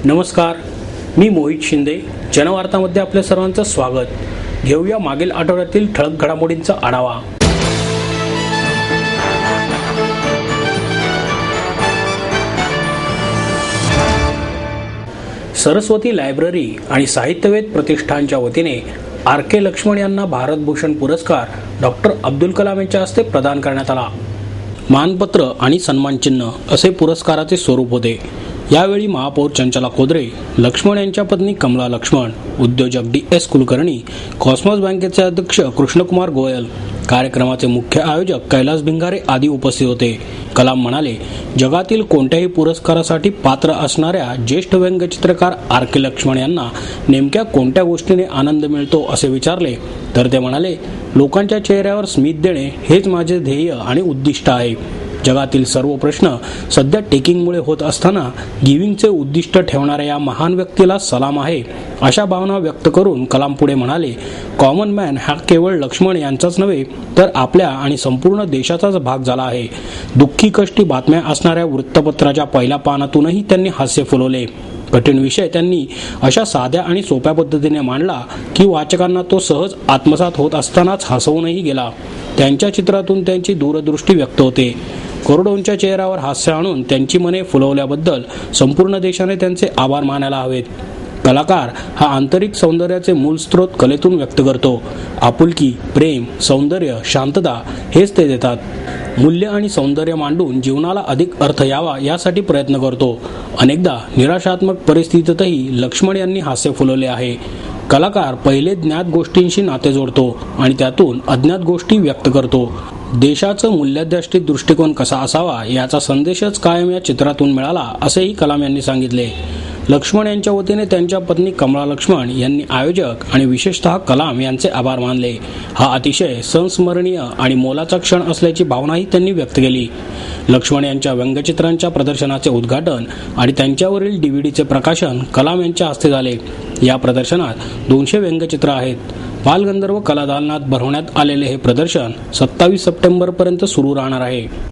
नमस्कार, मी मोहित शिंदे. जनवार्तामध्ये आपल्या सर्वांचं स्वागत. घेऊया मागील आठवड्यातील ठळक घडामोडींचा आढावा. सरस्वती लायब्ररी आणि साहित्यवेद प्रतिष्ठानच्या वतीने RK लक्ष्मण यांना भारतभूषण पुरस्कार डॉक्टर अब्दुल कलाम यांच्या हस्ते प्रदान करण्यात आला. मानपत्र आणि सन्मानचिन्ह असे पुरस्काराचे स्वरूप होते. यावेळी महापौर चंचला खोदरे, लक्ष्मण यांच्या पत्नी कमला लक्ष्मण, उद्योजक DS कुलकर्णी, कॉस्मॉस बँकेचे अध्यक्ष कृष्णकुमार गोयल, कार्यक्रमाचे मुख्य आयोजक कैलास भिंगारे आदी उपस्थित होते. कलाम म्हणाले, जगातील कोणत्याही पुरस्कारासाठी पात्र असणाऱ्या ज्येष्ठ व्यंगचित्रकार RK लक्ष्मण यांना नेमक्या कोणत्या गोष्टीने आनंद मिळतो असे विचारले तर ते म्हणाले, लोकांच्या चेहऱ्यावर स्मित देणे हेच माझे ध्येय आणि उद्दिष्ट आहे. जगातील सर्व प्रश्न सध्या टेकिंगमुळे होत असताना गिव्हिंगचे उद्दिष्ट ठेवणाऱ्या या महान व्यक्तीला सलाम आहे, अशा भावना व्यक्त करून कलाम पुढे म्हणाले, कॉमन मॅन हा केवळ लक्ष्मण यांचाच नव्हे तर आपल्या आणि संपूर्ण देशाचाच भाग झाला आहे. दुःखी कष्टी बातम्या असणाऱ्या वृत्तपत्राच्या पहिल्या पानातूनही त्यांनी हास्य फुलवले. कठीण विषय त्यांनी अशा साध्या आणि सोप्या पद्धतीने मांडला की वाचकांना तो सहज आत्मसात होत असतानाच हसवूनही गेला. त्यांच्या चित्रातून त्यांची दूरदृष्टी व्यक्त होते. करोडोंच्या चेहऱ्यावर हास्य आणून त्यांची मने फुलवल्याबद्दल संपूर्ण देशाने त्यांचे आभार मानायला हवेत. कलाकार हा आंतरिक सौंदर्याचे मूळ स्रोत कलेतून व्यक्त करतो. आपुलकी, प्रेम, सौंदर्य, शांतता हेच ते देतात. मूल्य आणि सौंदर्य मांडून जीवनाला अधिक अर्थ यावा यासाठी प्रयत्न करतो. अनेकदा निराशात्मक परिस्थितीतही लक्ष्मण यांनी हास्य फुलवले आहे. कलाकार पहिले ज्ञात गोष्टींशी नाते जोडतो आणि त्यातून अज्ञात गोष्टी व्यक्त करतो. देशाचं मूल्याधिष्ठित दृष्टिकोन कसा असावा याचा संदेशच कायम या चित्रातून मिळाला असेही कलाम यांनी सांगितले. लक्ष्मण यांच्या वतीने त्यांच्या पत्नी कमला लक्ष्मण यांनी आयोजक आणि विशेषतः कलाम यांचे आभार मानले. हा अतिशय संस्मरणीय आणि मोलाचा क्षण असल्याची भावनाही त्यांनी व्यक्त केली. लक्ष्मण यांच्या व्यंगचित्रांच्या प्रदर्शनाचे उद्घाटन आणि त्यांच्यावरील DVDचे प्रकाशन कलाम यांच्या हस्ते झाले. या प्रदर्शनात 200 व्यंगचित्र आहेत. बालगंधर्व कलादालनात भरवण्यात आलेले हे प्रदर्शन 27 सप्टेंबरपर्यंत सुरू राहणार आहे.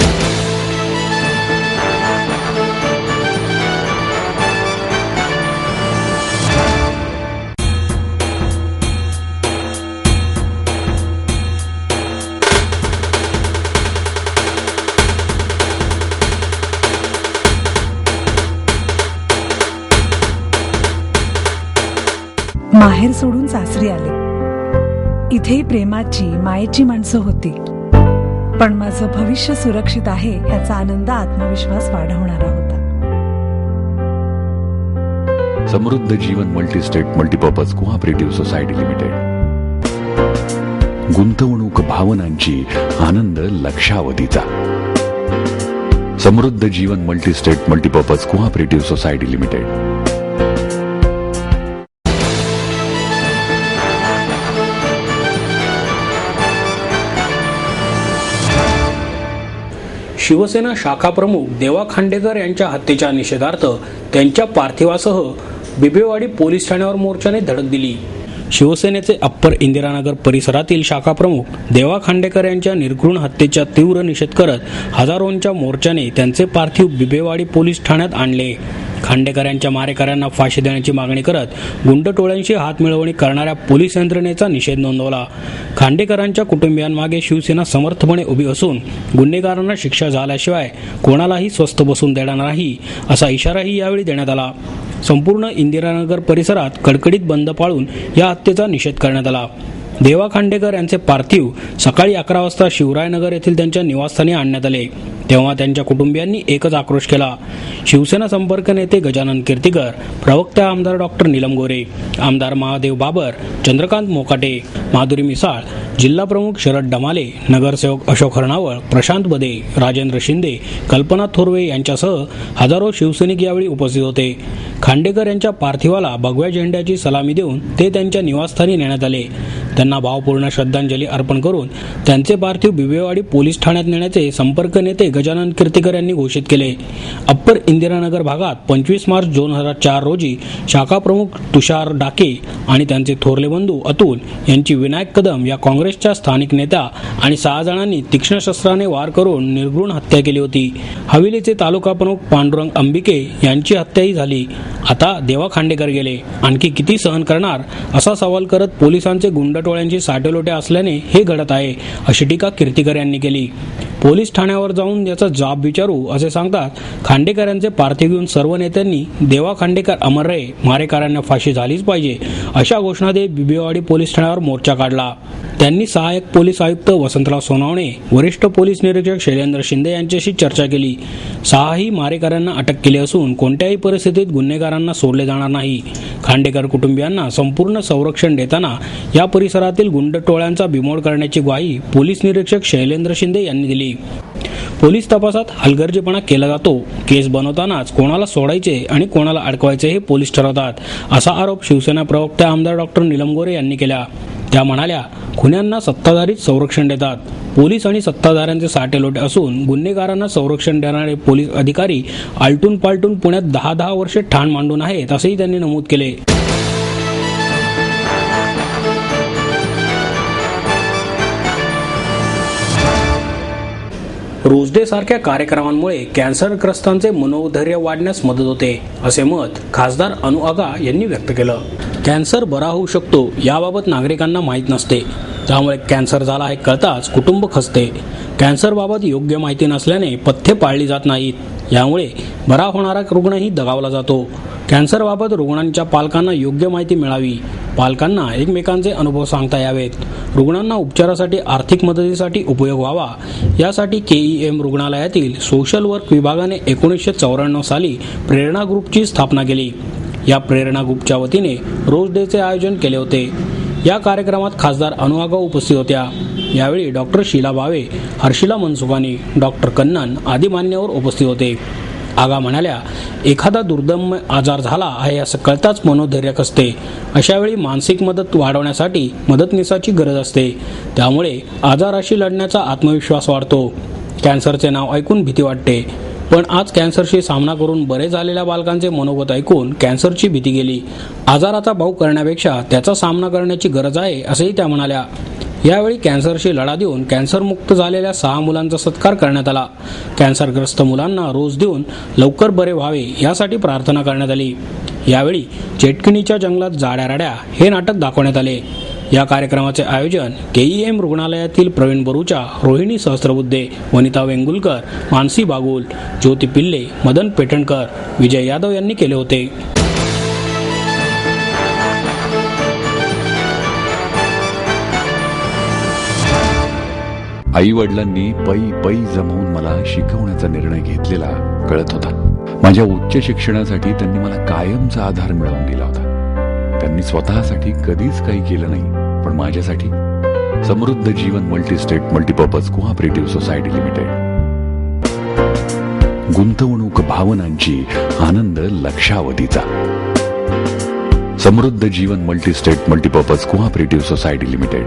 माहेर सोडून सासरी आले. इथेही प्रेमाची, मायेची माणसं होती. पण माझं भविष्य सुरक्षित आहे याचा आनंद, आत्मविश्वास वाढवणारा होता. Samruddha Jeevan multistate multipurpose cooperative society limited. गुंतवणूक भावनांची, आनंद लक्षावधीचा. Samruddha Jeevan multistate multipurpose cooperative society limited. Shivsena शाखा प्रमुख देवा खांडेकर यांच्या हत्येच्या निषेधार्थ त्यांच्या पार्थिवासह बिबवेवाडी पोलीस ठाण्यावर मोर्चाने धडक दिली. शिवसेनेचे अप्पर इंदिरानगर परिसरातील शाखा प्रमुख देवा खांडेकर यांच्या निर्घृण हत्येचा तीव्र निषेध करत हजारोंच्या मोर्चाने त्यांचे पार्थिव बिबवेवाडी पोलीस ठाण्यात आणले. खांडेकर यांच्या मारेकऱ्यांना फाशी देण्याची मागणी करत गुंड टोळ्यांशी हातमिळवणी करणाऱ्या पोलीस यंत्रणेचा निषेध नोंदवला. खांडेकरांच्या कुटुंबियांमागे शिवसेना समर्थपणे उभी असून गुन्हेगारांना शिक्षा झाल्याशिवाय कोणालाही स्वस्थ बसून देणार नाही असा इशाराही यावेळी देण्यात आला. संपूर्ण इंदिरानगर परिसरात कडकडीत बंद पाळून या हत्येचा निषेध करण्यात आला. देवा खांडेकर यांचे पार्थिव सकाळी 11 वाजता शिवरायनगर येथील त्यांच्या निवासस्थानी आणण्यात आले. तेव्हा त्यांच्या कुटुंबियांनी एकच आक्रोश केला. शिवसेना संपर्क नेते गजानन कीर्तीकर, प्रवक्ते आमदार डॉक्टर नीलम गोरे, आमदार महादेव बाबर, चंद्रकांत मोकाटे, माधुरी मिसाळ, जिल्हा प्रमुख शरद डमाले, नगरसेवक अशोक हरणावळ, प्रशांत बदे, राजेंद्र शिंदे, कल्पना थोरवे यांच्यासह हजारो शिवसैनिक यावेळी उपस्थित होते. खांडेकर यांच्या पार्थिवाला भगव्या झेंड्याची सलामी देऊन ते त्यांच्या निवासस्थानी नेण्यात आले. त्यांना भावपूर्ण श्रद्धांजली अर्पण करून त्यांचे पार्थिव बिबवेवाडी पोलीस ठाण्यात नेण्याचे संपर्क नेते गजानन कीर्तीकर यांनी घोषित केले. अप्पर इंदिरानगर भागात 25 मार्च 2004 रोजी शाखा प्रमुख तुषार डाके आणि त्यांचे थोरले बंधू अतुल यांची विनायक कदम या काँग्रेसच्या स्थानिक नेत्या आणि 6 जणांनी तीक्ष्ण शस्त्राने वार करून निर्घृण हत्या केली होती. हवेलीचे तालुका प्रमुख पांडुरंग अंबिके यांची हत्याही झाली. आता देवा खांडेकर गेले, आणखी किती सहन करणार असा सवाल करत पोलिसांचे गुंडटोळ्यांची साटेलोटे असल्याने हे घडत आहे, अशी टीका कीर्तीकर यांनी केली. पोलीस ठाण्यावर जाऊन याचा जाब विचारू असे सांगतात खांडेकर यांचे पार्थिव घेऊन सर्व नेत्यांनी देवा खांडेकर अमर रहे, मारेकरांना फाशी झालीच पाहिजे अशा घोषणा देत बिबवेवाडी पोलीस ठाण्यावर मोर्चा काढला. त्यांनी सहाय्यक पोलीस आयुक्त वसंतराव सोनावणे, वरिष्ठ पोलीस निरीक्षक शैलेंद्र शिंदे यांच्याशी चर्चा केली. 6ही मारेकऱ्यांना अटक केली असून कोणत्याही परिस्थितीत गुन्हेगारांना सोडले जाणार नाही. खांडेकर कुटुंबियांना संपूर्ण संरक्षण देताना या परिसरातील गुंडटोळ्यांचा बिमोड करण्याची ग्वाही पोलीस निरीक्षक शैलेंद्र शिंदे यांनी दिली. पोलीस तपासात हलगर्जीपणा केला जातो. केस बनवतानाच कोणाला सोडायचे आणि कोणाला अडकवायचे हे पोलीस ठरवतात, असा आरोप शिवसेना प्रवक्त्या आमदार डॉक्टर नीलम गोरे यांनी केला. त्या म्हणाल्या, खुन्यांना सत्ताधारीच संरक्षण देतात. पोलीस आणि सत्ताधाऱ्यांचे साटेलोटे असून गुन्हेगारांना संरक्षण देणारे पोलीस अधिकारी आलटून पालटून पुण्यात 10 वर्षे ठाण मांडून आहेत, असंही त्यांनी नमूद केले. रोज डे सारख्या कार्यक्रमांमुळे कॅन्सरग्रस्तांचे मनोधैर्य वाढण्यास मदत होते, असे मत खासदार अनु आगा यांनी व्यक्त केलं. कॅन्सर बरा होऊ शकतो याबाबत नागरिकांना माहीत नसते, त्यामुळे कॅन्सर झाला हे कळताच कुटुंब खचते. कॅन्सरबाबत योग्य माहिती नसल्याने पथ्ये पाळली जात नाहीत, यामुळे बरा होणारा रुग्णही दगावला जातो. कॅन्सरबाबत रुग्णांच्या पालकांना योग्य माहिती मिळावी, पालकांना एकमेकांचे अनुभव सांगता यावेत, रुग्णांना उपचारासाठी आर्थिक मदतीसाठी उपयोग व्हावा यासाठी KEM रुग्णालयातील सोशल वर्क विभागाने 1994 साली प्रेरणा ग्रुपची स्थापना केली. या प्रेरणा ग्रुपच्या वतीने रोज डेचे आयोजन केले होते. या कार्यक्रमात खासदार अनु आगा उपस्थित होत्या. यावेळी डॉक्टर शीला भावे, हर्षिला मनसुखानी, डॉक्टर कन्नन आदी मान्यवर उपस्थित होते. आगा म्हणाल्या, एखादा दुर्दम्य आजार झाला आहे असं कळताच मनोधैर्य खचते. अशावेळी मानसिक मदत वाढवण्यासाठी मदतनीसाची गरज असते, त्यामुळे आजाराशी लढण्याचा आत्मविश्वास वाढतो. कॅन्सरचे नाव ऐकून भीती वाटते, पण आज कॅन्सरशी सामना करून बरे झालेल्या बालकांचे मनोगत ऐकून कॅन्सरची भीती गेली. आजाराचा भाऊ करण्यापेक्षा त्याचा सामना करण्याची गरज आहे, असंही त्या म्हणाल्या. यावेळी कॅन्सरशी लढा देऊन कॅन्सरमुक्त झालेल्या 6 मुलांचा सत्कार करण्यात आला. कॅन्सरग्रस्त मुलांना रोज देऊन लवकर बरे व्हावे यासाठी प्रार्थना करण्यात आली. यावेळी चेटकिणीच्या जंगलात जाड्या राड्या हे नाटक दाखवण्यात आले. या कार्यक्रमाचे आयोजन KEM रुग्णालयातील प्रवीण बरूचा, रोहिणी सहस्त्रबुद्धे, वनिता वेंगुलकर, मानसी बागुल, ज्योती पिल्ले, मदन पेटणकर, विजय यादव यांनी केले होते. आई वडिलांनी पै जमवून मला शिकवण्याचा निर्णय घेतलेला कळत होता. माझ्या उच्च शिक्षणासाठी त्यांनी मला कायमचा आधार मिळवून दिला होता. त्यांनी स्वतःसाठी कधीच काही केलं नाही, पण माझ्यासाठी Samruddha Jeevan multistate multipurpose cooperative society limited. गुंतवणूक भावनांची, आनंद लक्षावधीचा. Samruddha Jeevan multistate multipurpose cooperative society limited.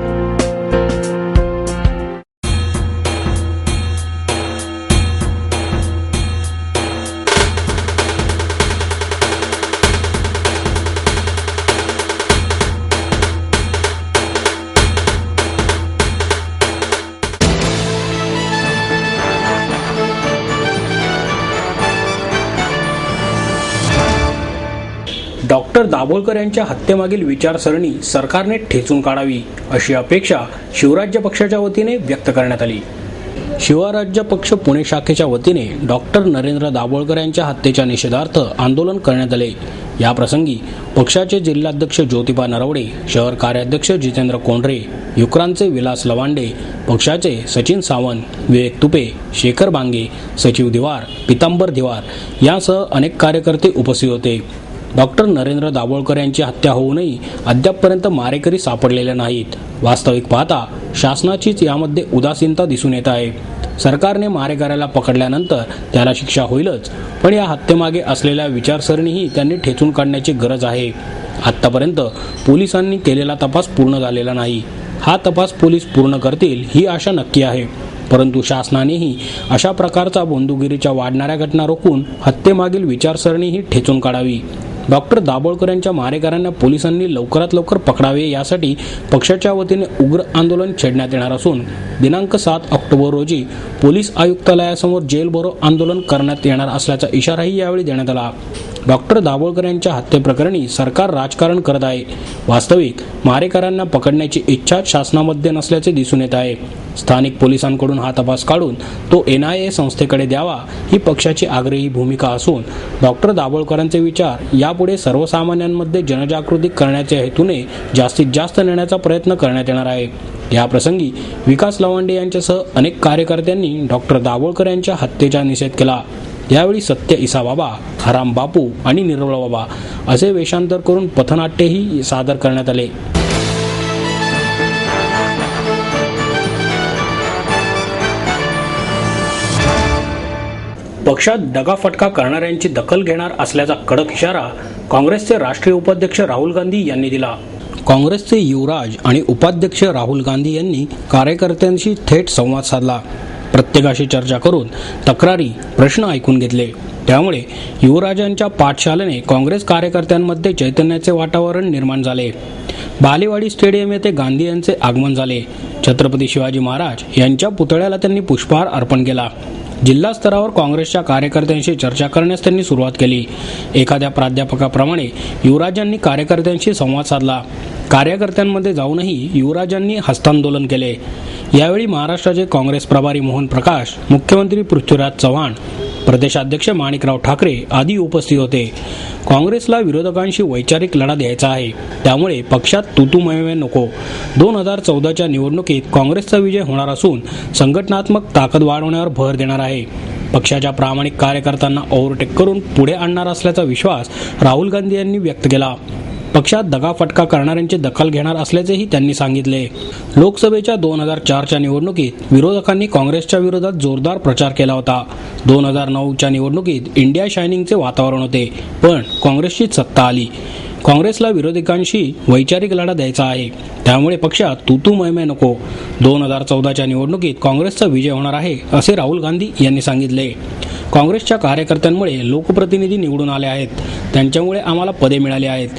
Doctor Dabholkar यांच्या हत्येमागील विचारसरणी सरकारने ठेचून काढावी, अशी अपेक्षा शिवराज्य पक्षाच्या वतीने व्यक्त करण्यात आली. शिवराज्य पक्ष पुणे शाखेच्या वतीने डॉक्टर नरेंद्र दाभोळकर यांच्या हत्येच्या निषेधार्थ आंदोलन करण्यात आले. या प्रसंगी पक्षाचे जिल्हाध्यक्ष ज्योतिबा नरवडे, शहर कार्याध्यक्ष जितेंद्र कोंढरे, युक्रांचे विलास लवांडे, पक्षाचे सचिन सावंत, विवेक तुपे, शेखर बांगे, सचिव दिवार, पितांबर दिवार यासह अनेक कार्यकर्ते उपस्थित होते. डॉक्टर नरेंद्र दाभोळकर यांची हत्या होऊनही अद्यापपर्यंत मारेकरी सापडलेले नाहीत. वास्तविक पाहता शासनाचीच यामध्ये उदासीनता दिसून येत आहे. सरकारने मारेकऱ्याला पकडल्यानंतर त्याला शिक्षा होईलच, पण या हत्येमागे असलेल्या विचारसरणीही त्यांनी ठेचून काढण्याची गरज आहे. आतापर्यंत पोलिसांनी केलेला तपास पूर्ण झालेला नाही. हा तपास पोलीस पूर्ण करतील ही आशा नक्की आहे. परंतु शासनानेही अशा प्रकारचा बंधुगिरीच्या वाढणाऱ्या घटना रोखून हत्येमागील विचारसरणीही ठेचून काढावी. डॉक्टर दाभोळकर यांच्या मारेकऱ्यांना पोलिसांनी लवकरात लवकर पकडावे यासाठी पक्षाच्या वतीने उग्र आंदोलन छेडण्यात येणार असून दिनांक 7 ऑक्टोबर रोजी पोलीस आयुक्तालयासमोर जेल भरो आंदोलन करण्यात येणार असल्याचा इशाराही यावेळी देण्यात आला. डॉक्टर दाभोळकर यांच्या हत्येप्रकरणी सरकार राजकारण करत आहे. वास्तविक मारेकऱ्यांना पकडण्याची इच्छा शासनामध्ये नसल्याचे दिसून येत आहे. स्थानिक पोलिसांकडून हा तपास काढून तो NIA संस्थेकडे द्यावा ही पक्षाची आग्रही भूमिका असून डॉक्टर दाभोळकरांचे विचार यापुढे सर्वसामान्यांमध्ये जनजागृती करण्याच्या हेतूने जास्तीत जास्त नेण्याचा प्रयत्न करण्यात येणार आहे. या प्रसंगी विकास लवांडे यांच्यासह अनेक कार्यकर्त्यांनी डॉक्टर दाभोळकर यांच्या हत्येचा निषेध केला. यावेळी सत्य इसाबाबा, हराम बापू आणि निर्मळ बाबा असे वेषांतर करून पथनाट्यही सादर करण्यात आले. पक्षात दगाफटका करणाऱ्यांची दखल घेणार असल्याचा कडक इशारा काँग्रेसचे राष्ट्रीय उपाध्यक्ष राहुल गांधी यांनी दिला. काँग्रेसचे युवराज आणि उपाध्यक्ष राहुल गांधी यांनी कार्यकर्त्यांशी थेट संवाद साधला. प्रत्येकाशी चर्चा करून तक्रारी, प्रश्न ऐकून घेतले. त्यामुळे युवराजांच्या पाठशालेने काँग्रेस कार्यकर्त्यांमध्ये चैतन्याचे वातावरण निर्माण झाले. बालेवाडी स्टेडियम येथे गांधी यांचे आगमन झाले. छत्रपती शिवाजी महाराज यांच्या पुतळ्याला त्यांनी पुष्पहार अर्पण केला. जिल्हा स्तरावर काँग्रेसच्या कार्यकर्त्यांशी चर्चा करण्यास त्यांनी सुरुवात केली. एखाद्या प्राध्यापकाप्रमाणे युवराजांनी कार्यकर्त्यांशी संवाद साधला. कार्यकर्त्यांमध्ये जाऊनही युवराजांनी हस्तांदोलन केले. यावेळी महाराष्ट्राचे काँग्रेस प्रभारी मोहन प्रकाश, मुख्यमंत्री पृथ्वीराज चव्हाण, प्रदेशाध्यक्ष माणिकराव ठाकरे आदी उपस्थित होते. काँग्रेसला विरोधकांशी वैचारिक लढा द्यायचा आहे, त्यामुळे पक्षात तुतुमय नको. 2014च्या निवडणुकीत काँग्रेसचा विजय होणार असून संघटनात्मक ताकद वाढवण्यावर भर देणार आहे. पक्षाच्या प्रामाणिक कार्यकर्त्यांना ओव्हरटेक करून पुढे आणणार असल्याचा विश्वास राहुल गांधी यांनी व्यक्त केला. पक्षात दगाफटका करणाऱ्यांची दखल घेणार असल्याचेही त्यांनी सांगितले. लोकसभेच्या 2004च्या निवडणुकीत विरोधकांनी काँग्रेसच्या विरोधात जोरदार प्रचार केला होता. 2009च्या निवडणुकीत इंडिया शायनिंगचे वातावरण होते, पण काँग्रेसचीच सत्ता आली. काँग्रेसला विरोधकांशी वैचारिक लढा द्यायचा आहे, त्यामुळे पक्षात तुतुमय नको. 2014च्या निवडणुकीत काँग्रेसचा विजय होणार आहे असे राहुल गांधी यांनी सांगितले. काँग्रेसच्या कार्यकर्त्यांमुळे लोकप्रतिनिधी निवडून आले आहेत, त्यांच्यामुळे आम्हाला पदे मिळाली आहेत.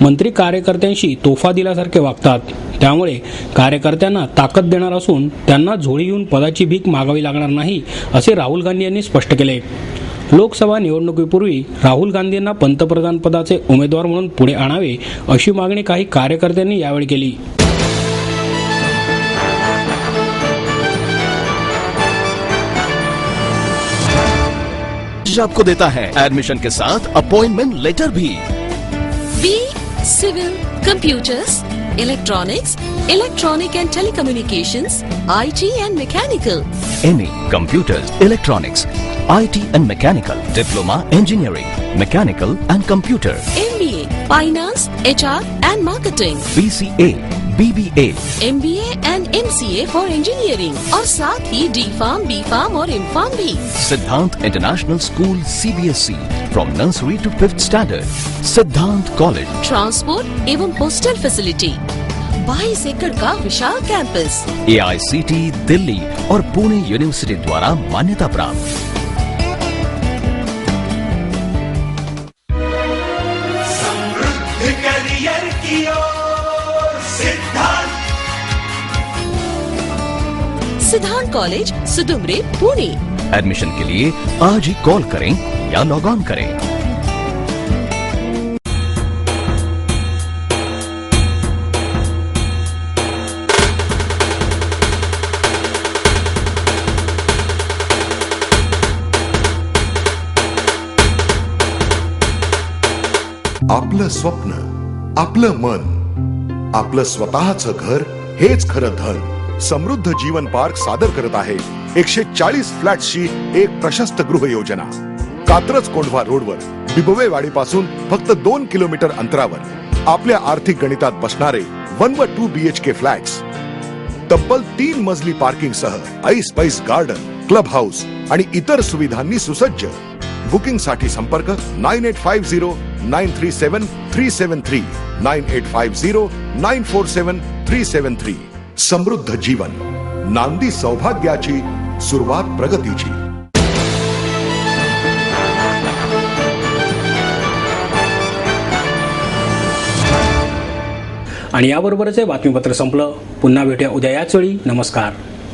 मंत्री कार्यकर्त्यांशी तोफा दिल्यासारखे वागतात, त्यामुळे कार्यकर्त्यांना ताकद देणार असून त्यांना झोळी घेऊन पदाची भीक मागावी लागणार नाही असे राहुल गांधी यांनी स्पष्ट केले. लोकसभा निवडणुकीपूर्वी राहुल गांधींना पंतप्रधान पदाचे उमेदवार म्हणून पुढे आणावे अशी मागणी काही कार्यकर्त्यांनी यावेळी केली. आपको देता है एडमिशन के साथ अपॉइंटमेंट लेटर भी. B civil, computers, electronics, electronic and telecommunications, IT and mechanical. MA Computers, Electronics, IT and Mechanical, Diploma Engineering, Mechanical and Computer, MBA Finance, HR and Marketing, BCA, BBA, MBA and MCA for Engineering और साथ ही D.Pharm, B.Pharm और M.Pharm भी. Siddhant International School CBSE from nursery to 5th standard, Siddhant College. Transport एवं hostel facility, 22 एकड़ का विशाल campus, AICT Delhi और Pune university द्वारा मान्यता प्राप्त. करियर की ओर सिद्धांत कॉलेज, सुदुमरे, पुणे. एडमिशन के लिए आज ही कॉल करें या लॉग ऑन करें. आपलं स्वप्न, आपलं मन, आपलं स्वतःचं घर हेच खरं धन. समृद्ध जीवन पार्क सादर करत आहे 140 फ्लॅट्सची एक प्रशस्त गृह योजना. कात्रज कोंढवा रोडवर बिबवेवाडीपासून फक्त 2 किलोमीटर अंतरावर आपल्या आर्थिक गणितात बसणारे 1 व 2 BHK फ्लॅट्स. तब्बल 3 मजली पार्किंग सह ऐस पैस गार्डन, क्लब हाऊस आणि इतर सुविधांनी सुसज्ज. बुकिंग साठी संपर्क 9850937373 9850947373. समृद्ध जीवन, नांदी सौभाग्याची, सुरुवात प्रगतीची. आणि याबरोबरच हे बातमीपत्र संपलं. पुन्हा भेटूया उद्या याच वेळी. नमस्कार.